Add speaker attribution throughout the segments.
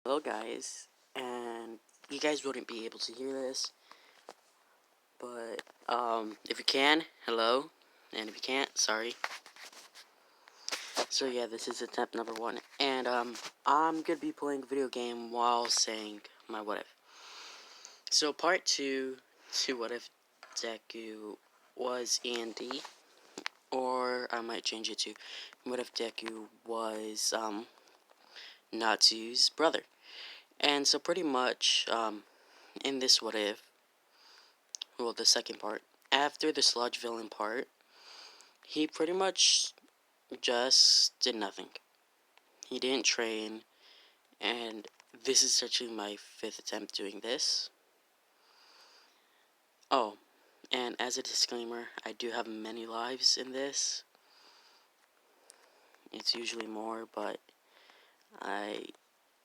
Speaker 1: Hello guys, and you guys wouldn't be able to hear this, but if you can, hello, and if you can't, sorry. So yeah, this is attempt number 1, and I'm gonna be playing a video game while saying my what if. So part 2 to what if Deku was E.N.D, or I might change it to what if Deku was Natsu's brother. And so pretty much in this what if, well, the second part, after the sludge villain part, he pretty much just did nothing. He didn't train, and this is actually my 5th attempt doing this. Oh, and as a disclaimer, I do have many lives in this. It's usually more, but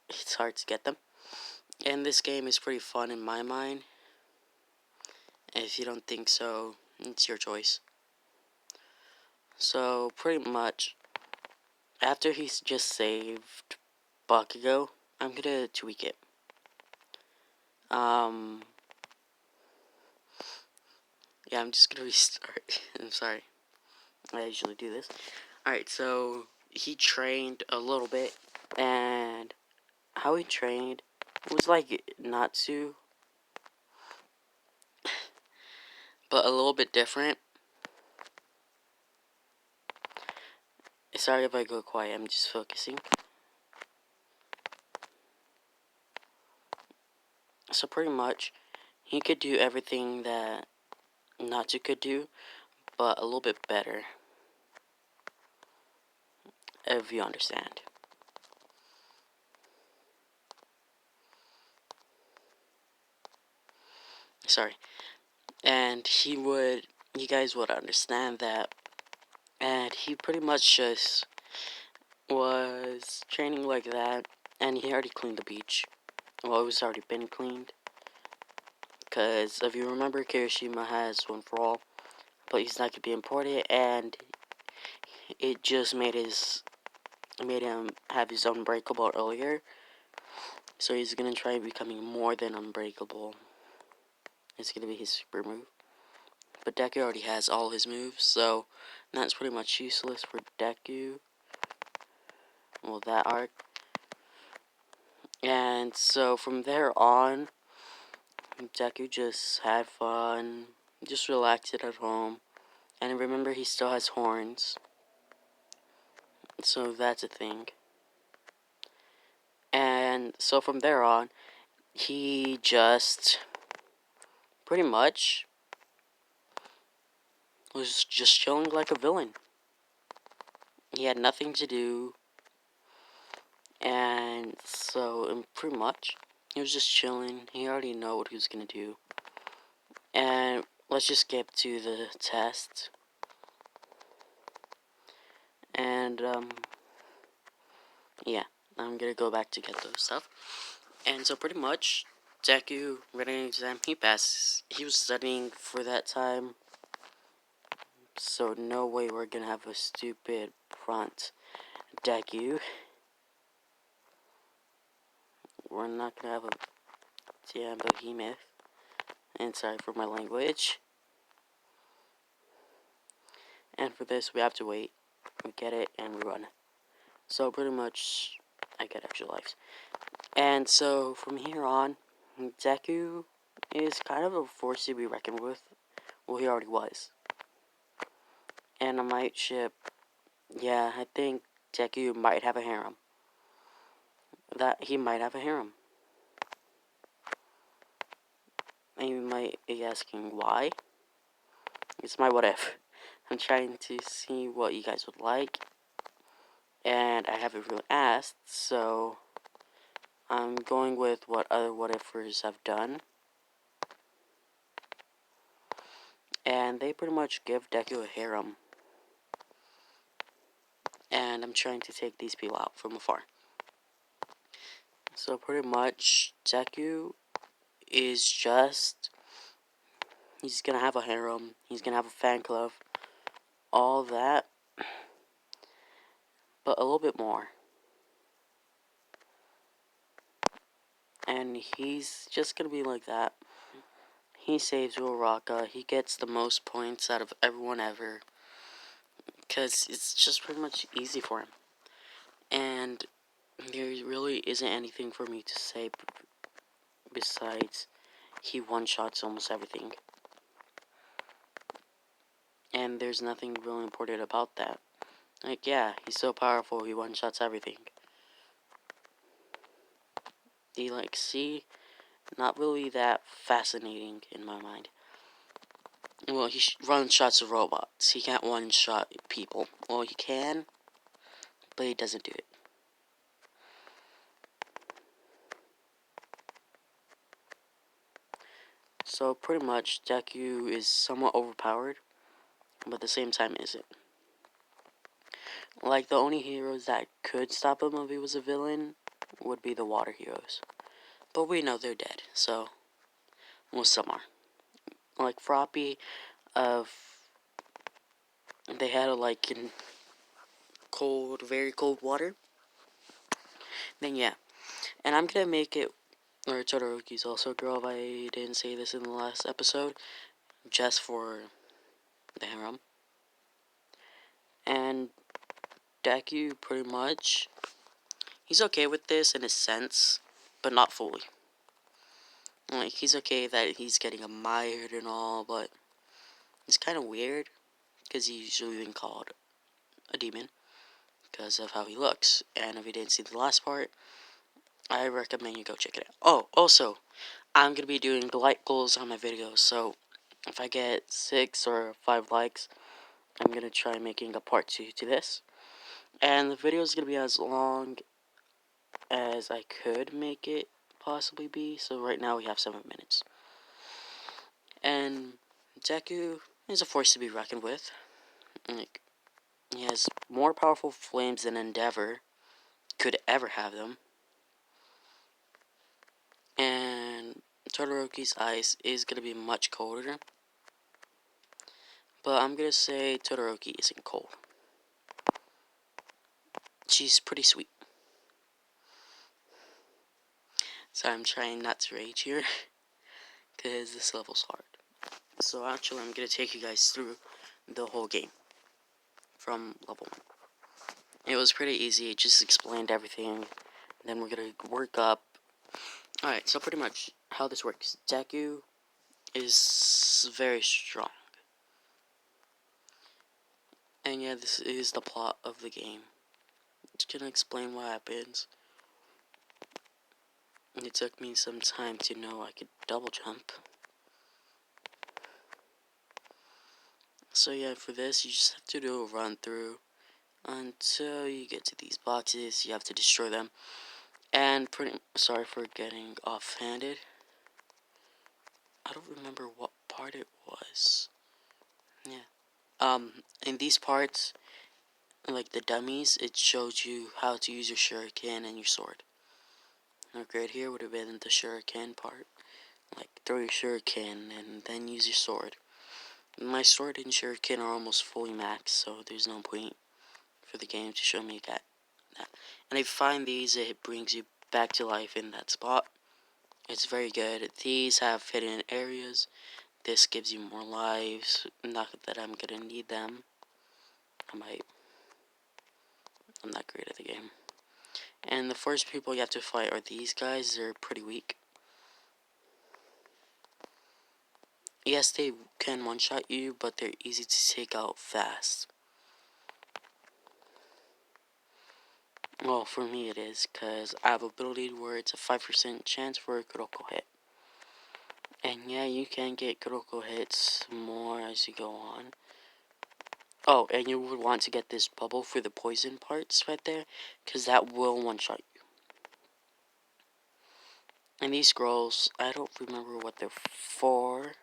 Speaker 1: it's hard to get them. And this game is pretty fun in my mind. If you don't think so, it's your choice. So pretty much, after he's just saved Bakugo, I'm gonna tweak it. Yeah, I'm just gonna restart. I'm sorry. I usually do this. Alright, so he trained a little bit, and how he trained was like Natsu, but a little bit different. Sorry if I go quiet, I'm just focusing. So pretty much, he could do everything that Natsu could do, but a little bit better. If you understand. Sorry. And you guys would understand that. And he pretty much just was training like that, and he already cleaned the beach. Well, it was already been cleaned. Because if you remember, Kirishima has one for all, but he's not going to be imported, and it just made him have his unbreakable earlier. So he's going to try becoming more than unbreakable. It's going to be his super move. But Deku already has all his moves, so that's pretty much useless for Deku. Well, that arc. And so from there on, Deku just had fun, just relaxed at home. And remember, he still has horns. So that's a thing. And so from there on, he just pretty much was just chilling like a villain. He had nothing to do. And so, pretty much, he was just chilling. He already knew what he was going to do. And let's just get to the test. And, yeah, I'm going to go back to get those stuff. And so pretty much, Deku, writing an exam, he passes. He was studying for that time. So no way we're going to have a stupid front Deku. We're not going to have a damn behemoth. And sorry for my language. And for this, we have to wait. We get it, and we run. So pretty much, I get extra lives. And so from here on, Deku is kind of a force to be reckoned with. Well, he already was. And I might ship. Yeah, I think Deku might have a harem. He might have a harem. And you might be asking why. It's my what if. I'm trying to see what you guys would like. And I haven't really asked, so I'm going with what other what ifers have done. And they pretty much give Deku a harem. And I'm trying to take these people out from afar. So pretty much, Deku is just... He's gonna have a harem. He's gonna have a fan club. All that. But a little bit more. and he's just gonna be like that. He saves Uraraka. He gets the most points out of everyone ever, because it's just pretty much easy for him. And there really isn't anything for me to say besides he one-shots almost everything. And there's nothing really important about that. Like, yeah, he's so powerful, he one-shots everything. The, like, see, not really that fascinating in my mind. Well, he one-shots robots. He can't one-shot people. Well, he can, but he doesn't do it. So, pretty much, Deku is somewhat overpowered, but at the same time isn't. Like, the only heroes that could stop him if he was a villain would be the water heroes. But we know they're dead, so, well, some are. Like, Froppy, they had a, like, in cold, very cold water, then yeah. And I'm gonna make it, or Todoroki's also a girl if I didn't say this in the last episode, just for the harem. And Deku, pretty much, he's okay with this in a sense, but not fully. Like, he's okay that he's getting admired and all, but it's kind of weird, because he's usually been called a demon, because of how he looks. And if you didn't see the last part, I recommend you go check it out. Oh, also, I'm going to be doing the like goals on my videos, so if I get 6 or 5 likes, I'm going to try making a part 2 to this. And the video is going to be as long as I could make it possibly be, so right now we have 7 minutes. And Deku is a force to be reckoned with. Like, he has more powerful flames than Endeavor could ever have them. And Todoroki's ice is going to be much colder. But I'm going to say Todoroki isn't cold. She's pretty sweet. So I'm trying not to rage here, because this level's hard. So actually I'm going to take you guys through the whole game, from level 1. It was pretty easy, it just explained everything. Then we're going to work up. Alright, so pretty much how this works. Deku is very strong. And yeah, this is the plot of the game. It's going to explain what happens. It took me some time to know I could double jump. So yeah, for this, you just have to do a run through until you get to these boxes. You have to destroy them. And sorry for getting offhanded. I don't remember what part it was. Yeah. In these parts, like the dummies, it shows you how to use your shuriken and your sword. Like right here would have been the shuriken part. Like throw your shuriken and then use your sword. My sword and shuriken are almost fully maxed, so there's no point for the game to show me that. And if you find these, it brings you back to life in that spot. It's very good. These have hidden areas. This gives you more lives. Not that I'm gonna need them. I'm not great at the game. And the first people you have to fight are these guys. They're pretty weak. Yes, they can one-shot you, but they're easy to take out fast. Well, for me it is, because I have ability where it's a 5% chance for a critical hit. And yeah, you can get critical hits more as you go on. Oh, and you would want to get this bubble for the poison parts right there, because that will one-shot you. And these scrolls, I don't remember what they're for,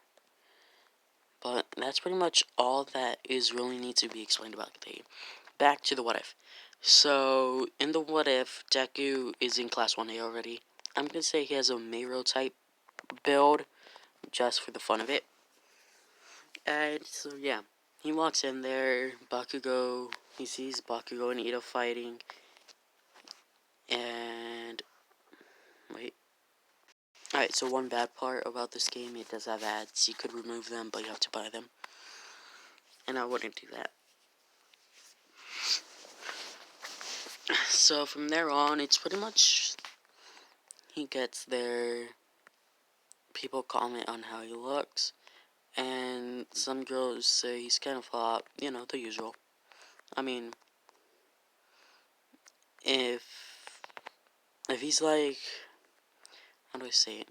Speaker 1: but that's pretty much all that is really needs to be explained about the game. Back to the what if. So, in the what if, Deku is in Class 1A already. I'm going to say he has a Miro type build, just for the fun of it. And so, yeah. He walks in there, Bakugo, he sees Bakugo and Ito fighting. And, wait. Alright, so one bad part about this game, it does have ads. You could remove them, but you have to buy them. And I wouldn't do that. So from there on, it's pretty much, he gets there, people comment on how he looks, and some girls say he's kind of hot, you know, the usual. I mean, if he's like, how do I say it?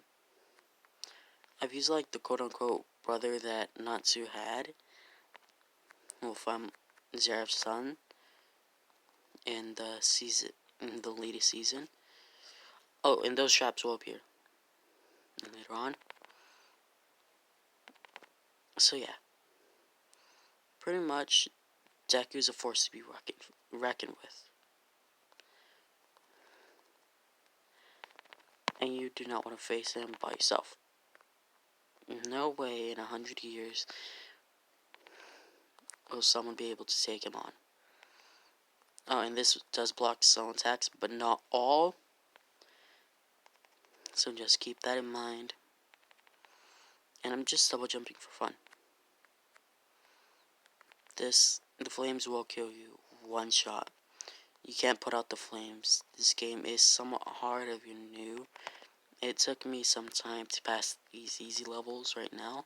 Speaker 1: If he's like the quote-unquote brother that Natsu had, well, if I'm Zeref's son, in the latest season. Oh, and those traps will appear later on. So yeah, pretty much Deku's a force to be reckoned with. And you do not want to face him by yourself. No way in 100 years will someone be able to take him on. Oh, and this does block some attacks, but not all. So just keep that in mind. And I'm just double jumping for fun. The flames will kill you one shot. You can't put out the flames. This game is somewhat hard if you're new. It took me some time to pass these easy levels right now,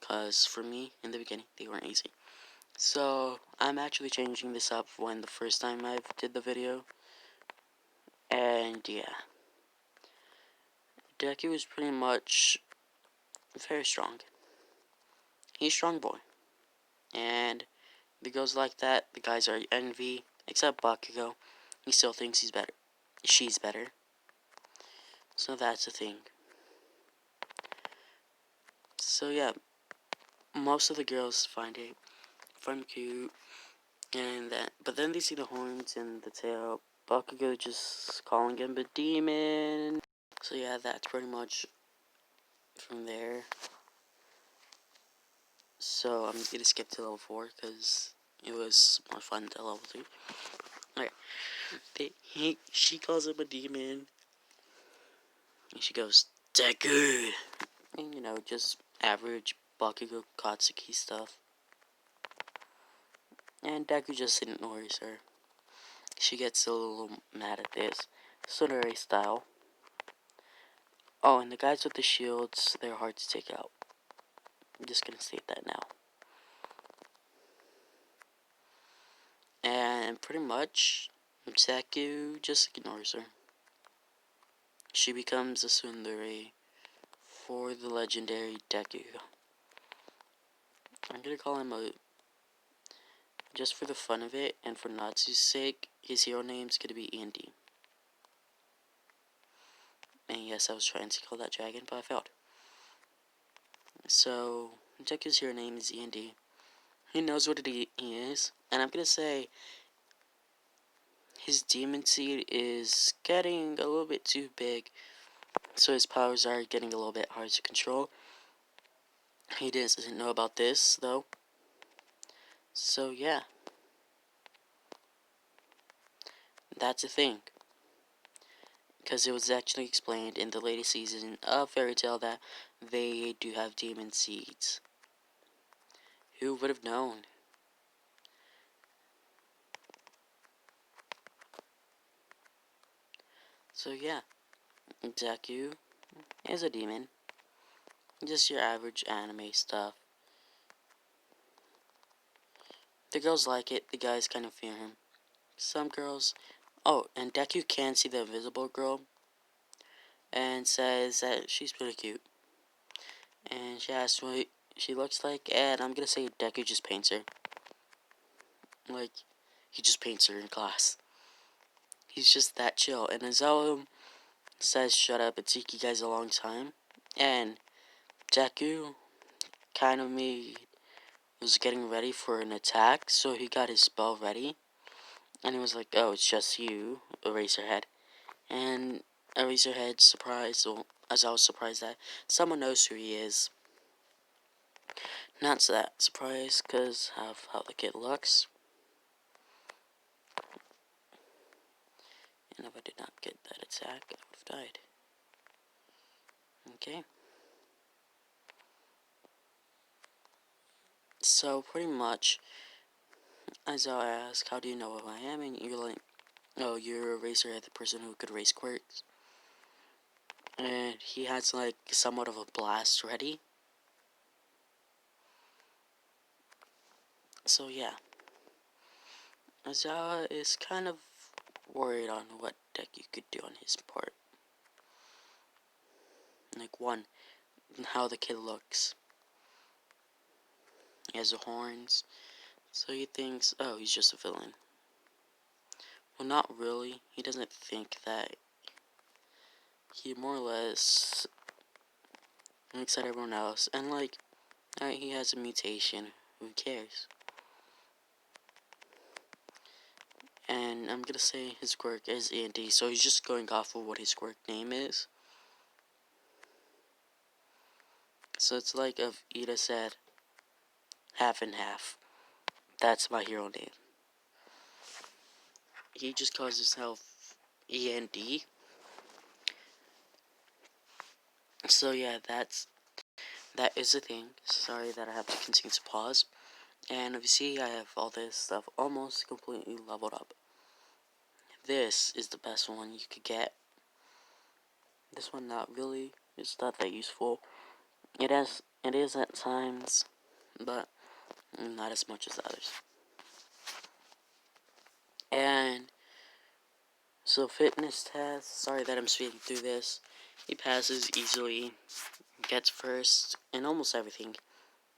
Speaker 1: because for me, in the beginning, they weren't easy. So, I'm actually changing this up when the first time I did the video. And yeah, Deku is pretty much very strong. He's a strong boy. And if it goes like that, the guys are envy, except Bakugo. He still thinks he's better. She's better. So that's the thing. So yeah, most of the girls find it fun, cute, and that. But then they see the horns and the tail. Bakugo just calling him a demon. So yeah, that's pretty much from there. So I'm gonna skip to level 4 because it was more fun to level 3. Okay, she calls him a demon, and she goes Deku, and you know, just average Bakugo Katsuki stuff. And Deku just ignores her. She gets a little mad at this. Tsundere style. Oh, and the guys with the shields, they're hard to take out. I'm just gonna state that now. And pretty much, Deku just ignores her. She becomes a tsundere for the legendary Deku. I'm gonna call him a... Just for the fun of it, and for Natsu's sake, his hero name's gonna be E.N.D. And yes, I was trying to kill that dragon, but I failed. So, Deku's hero name is E.N.D. He knows what he is, and I'm gonna say his demon seed is getting a little bit too big, so his powers are getting a little bit hard to control. He doesn't know about this, though. So, yeah. That's a thing. Because it was actually explained in the latest season of Fairy Tail that they do have demon seeds. Who would have known? So, yeah. Deku is a demon. Just your average anime stuff. The girls like it, the guys kind of fear him. Some girls... Oh, and Deku can see the invisible girl and says that she's pretty cute. And she asks what she looks like, and I'm gonna say Deku just paints her. Like, he just paints her in class. He's just that chill. And Azelum says shut up, it took you guys a long time. And Deku kind of was getting ready for an attack, so he got his spell ready. And he was like, oh, it's just you, Eraserhead. And Eraserhead surprised, well, as I was surprised that someone knows who he is. Not that surprised, because of how the kid looks. And if I did not get that attack, I would have died. Okay. So pretty much, as I ask, how do you know who I am? And you're like, oh, you're a Razorhead, the person who could raise quirks. And he has like somewhat of a blast ready. So yeah, Azawa is kind of worried on what Deku could do on his part. Like one, how the kid looks. He has the horns, so he thinks, oh, he's just a villain. Well, not really. He doesn't think that. He more or less looks at everyone else, and like, he has a mutation. Who cares? And I'm gonna say his quirk is E.N.D, so he's just going off of what his quirk name is. So it's like if Ida said, half and half. That's my hero name. He just calls himself E.N.D. So yeah, that is the thing. Sorry that I have to continue to pause. And if you see, I have all this stuff almost completely leveled up. This is the best one you could get. This one not really. It's not that useful. It is at times, but not as much as others. And so fitness test. Sorry that I'm speaking through this. He passes easily. Gets first in almost everything.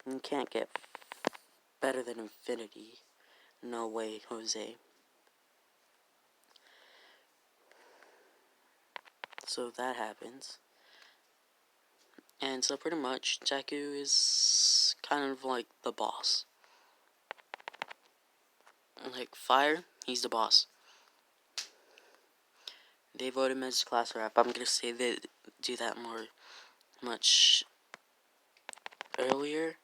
Speaker 1: You can't get better than infinity. No way, Jose. So that happens. And so pretty much, Deku is kind of like the boss. Like fire, he's the boss. They vote him as class rep. I'm gonna say they do that much earlier.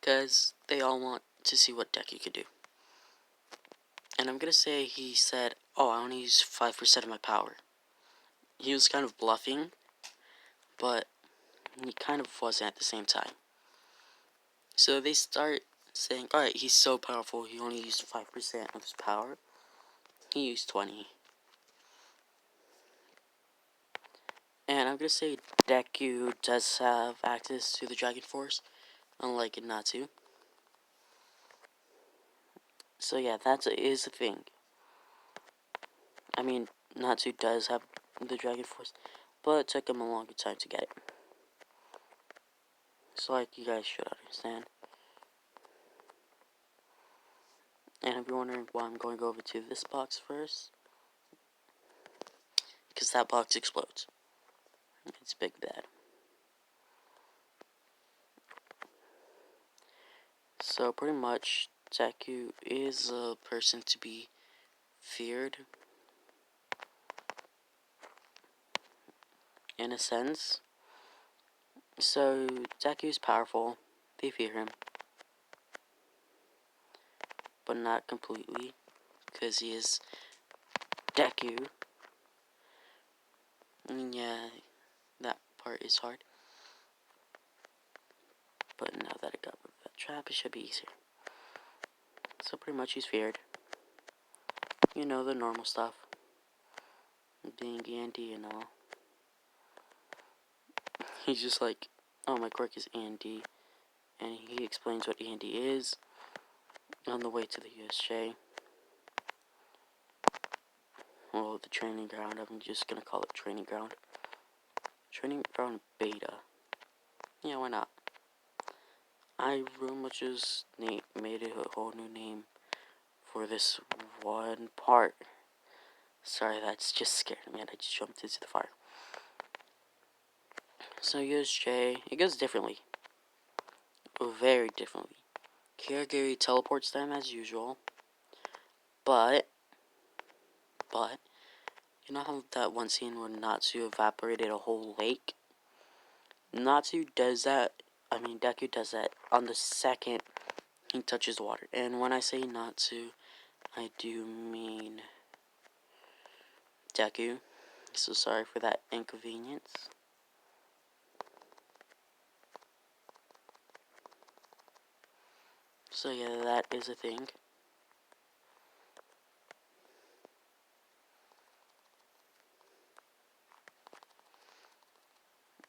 Speaker 1: Because they all want to see what Deku could do. And I'm gonna say he said, oh, I only use 5% of my power. He was kind of bluffing, but he kind of wasn't at the same time. So they start saying, alright, he's so powerful, he only used 5% of his power. He used 20. And I'm gonna say Deku does have access to the Dragon Force, unlike Natsu. So yeah, that is a thing. I mean, Natsu does have the Dragon Force, but it took him a longer time to get it. So like, you guys should understand. And if you're wondering why I'm going over to this box first, because that box explodes. It's big bad. So pretty much, Deku is a person to be feared. In a sense. So, Deku's powerful. They fear him. But not completely. Because he is Deku. And yeah, that part is hard. But now that I got rid of that trap, it should be easier. So pretty much he's feared. You know, the normal stuff. Being E.N.D and all. He's just like, oh, my quirk is E.N.D. And he explains what E.N.D is on the way to the USJ. Well, the training ground. I'm just gonna call it training ground. Training ground beta. Yeah, why not? I pretty much just made it a whole new name for this one part. Sorry, that's just scared me and I just jumped into the fire. So USJ, it goes differently. Very differently. Kirigiri teleports them as usual. But, you know how that one scene where Natsu evaporated a whole lake? Natsu does that, Deku does that on the second he touches water. And when I say Natsu, I do mean Deku. So sorry for that inconvenience. So yeah, that is a thing.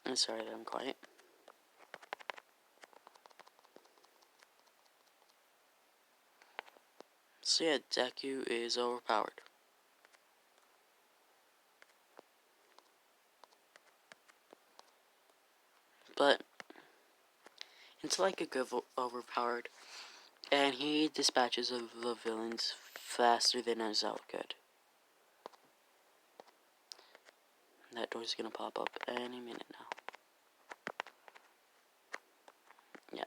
Speaker 1: I'm sorry that I'm quiet. So yeah, Deku is overpowered. But it's like a good overpowered. And he dispatches of the villains faster than Azal could. That door's gonna pop up any minute now. Yeah.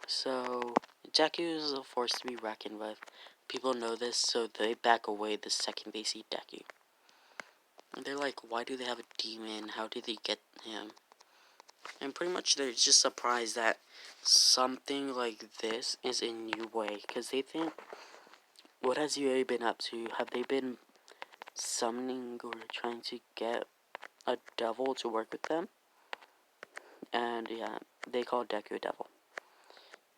Speaker 1: So, Deku is a force to be reckoned with. People know this, so they back away the second they see Deku. And they're like, why do they have a demon? How did they get him? And pretty much they're just surprised that something like this is in UA. Because they think, what has UA been up to? Have they been summoning or trying to get a devil to work with them? And yeah, they call Deku a devil.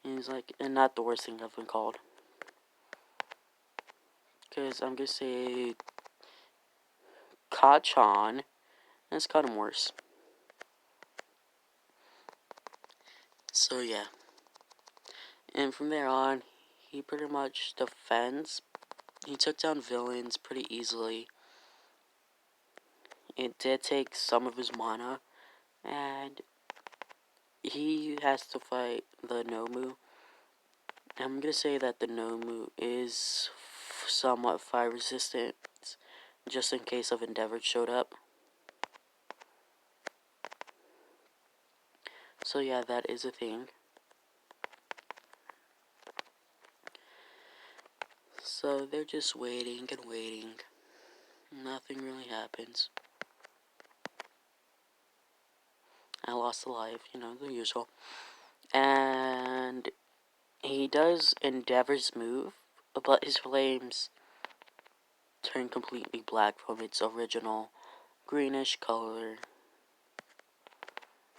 Speaker 1: And he's like, and not the worst thing I've been called. Because I'm gonna say Kachan. That's kind of worse. So yeah. And from there on, he pretty much defends. He took down villains pretty easily. It did take some of his mana. And he has to fight the Nomu. I'm gonna say that the Nomu is somewhat fire resistant. Just in case of Endeavor showed up. So yeah, that is a thing. So they're just waiting and waiting. Nothing really happens. I lost a life, you know, the usual. And he does Endeavor's move, but his flames turn completely black from its original greenish color.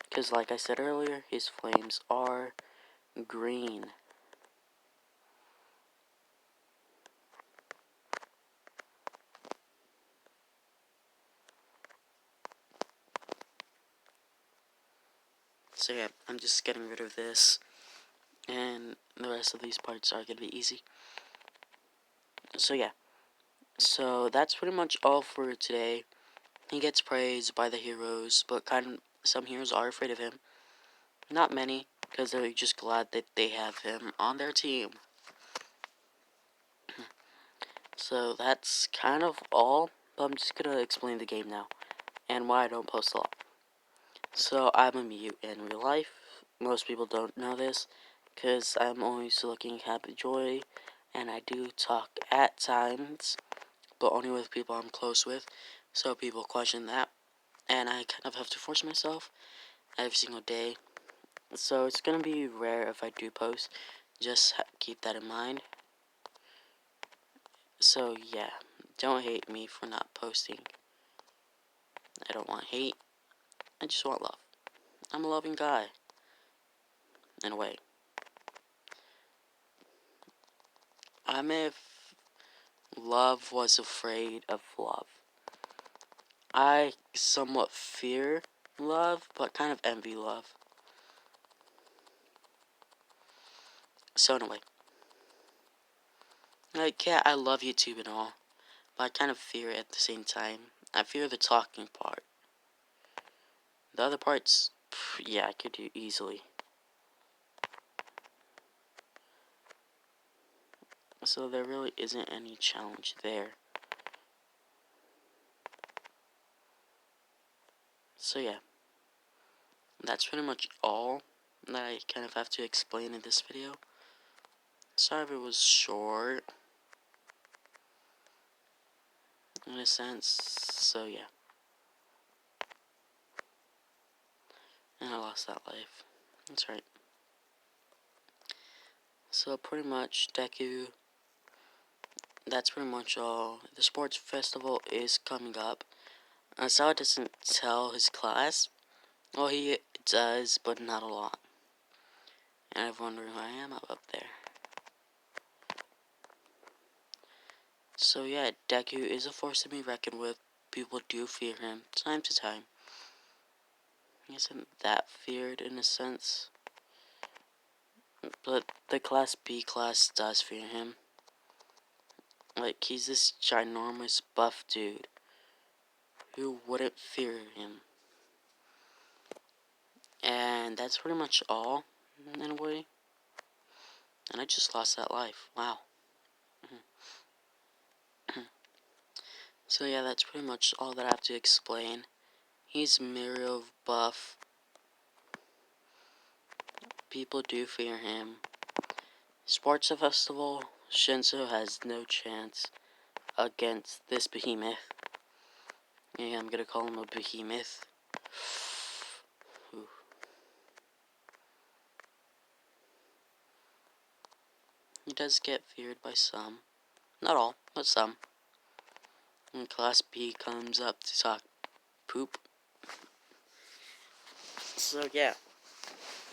Speaker 1: Because like I said earlier, his flames are green. So yeah, I'm just getting rid of this. And the rest of these parts are going to be easy. So yeah. So that's pretty much all for today. He gets praised by the heroes, but some heroes are afraid of him. Not many, because they're just glad that they have him on their team. So that's kind of all, but I'm just gonna explain the game now, and why I don't post a lot. So I'm a mute in real life. Most people don't know this, because I'm always looking happy joy, and I do talk at times, but only with people I'm close with, so people question that, and I kind of have to force myself every single day. So it's gonna be rare if I do post, just keep that in mind. So yeah, don't hate me for not posting. I don't want hate, I just want love. I'm a loving guy, in a way. I'm if love was afraid of love. I somewhat fear love, but kind of envy love. So anyway, like yeah, I love YouTube and all, but I kind of fear it at the same time. I fear the talking part. The other parts, yeah, I could do easily. So there really isn't any challenge there. So yeah, that's pretty much all that I kind of have to explain in this video. Sorry if it was short, in a sense, so yeah. And I lost that life. That's right. So pretty much, Deku that's pretty much all. The sports festival is coming up. Sao doesn't tell his class. Well, he does, but not a lot. And I'm wondering who I am up there. So yeah, Deku is a force to be reckoned with. People do fear him, time to time. He isn't that feared in a sense. But the Class B class does fear him. Like, he's this ginormous buff dude. Who wouldn't fear him? And that's pretty much all, in a way. And I just lost that life. Wow. So yeah, that's pretty much all that I have to explain. He's Mirio buff. People do fear him. Sports Festival, Shinzo has no chance against this behemoth. Yeah, I'm gonna call him a behemoth. Ooh. He does get feared by some. Not all, but some. When Class B comes up to talk poop. So yeah,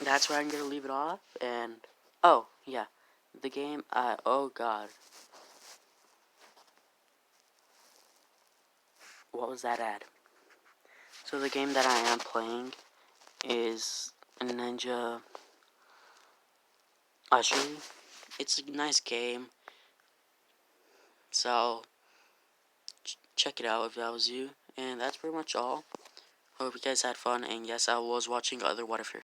Speaker 1: that's where I'm gonna leave it off. And oh yeah, the game. Oh god, what was that ad? So the game that I am playing is Ninja Ushery. It's a nice game, so check it out if that was you. And that's pretty much all. Hope you guys had fun. And yes, I was watching other What If